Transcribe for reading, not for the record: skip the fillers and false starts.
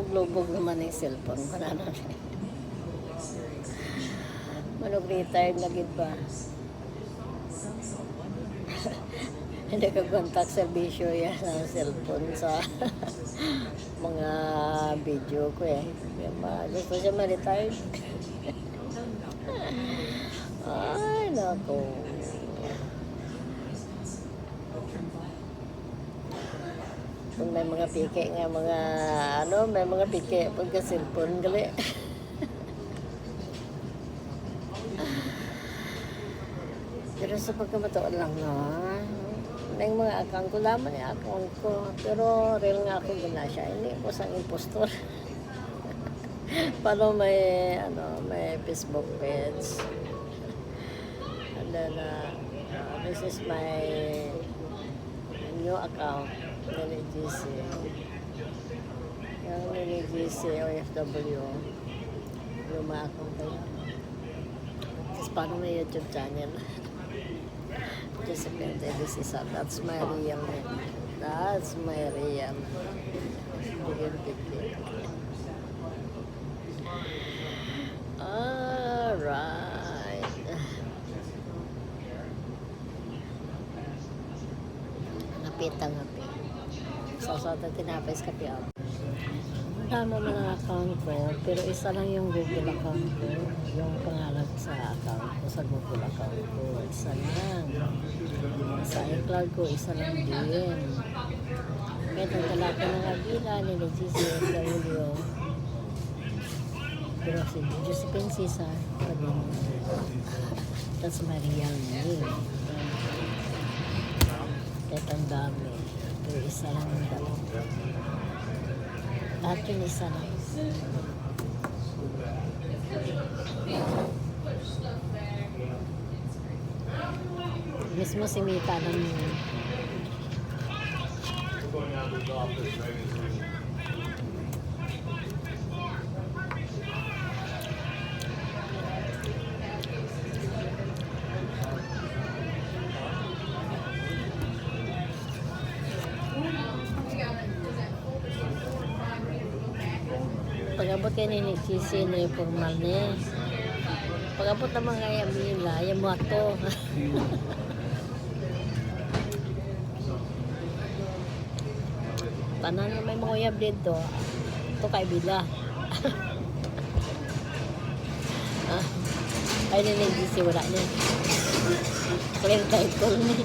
lubog-lubog naman yung cellphone. Wala na siya. Manog-retired na gid ba? Hindi ka contact servisyo yan sa cellphone sa mga video ko eh. Gusto siya ma-retired. Ay, nako. Kung may mga pike nga, may mga pike pagka cellphone, gali. Pero sa pagkamatoon lang na, may mga account ko, laman yung account ko. Pero real nga ako gina siya. Hindi ko sang impostor. Paano may Facebook page. And then, this is my new account. Nini GC. Yung Nini GC OFW. Luma account ko yun. Tapos paano may YouTube channel. This is that's my real name. That's my real. Alright. Napitang hapi. Sasota tinapis kapi ako. Dami mo ng account ko, pero isa lang yung Google account ko. Yung pangalan sa account ko, sa Google account ko, isa lang. Sa iCloud ko, isa lang din. Kaya nagdala ko ng agila, nilagsisimw. Pero si Josephine Cesar, that's my real name. Kaya ang dami. Pero isa lang yung dalawa. Lahat yun isa lang. Mismo si Mita lang yun. Pag-abot kayo ni Chisi na yung formal niya. Pag-abot naman kaya nila, yung mga to. Tanan na may mga uyab dito. Ito kay Bila. Ay, ni Chisi wala niya. Clear title niya.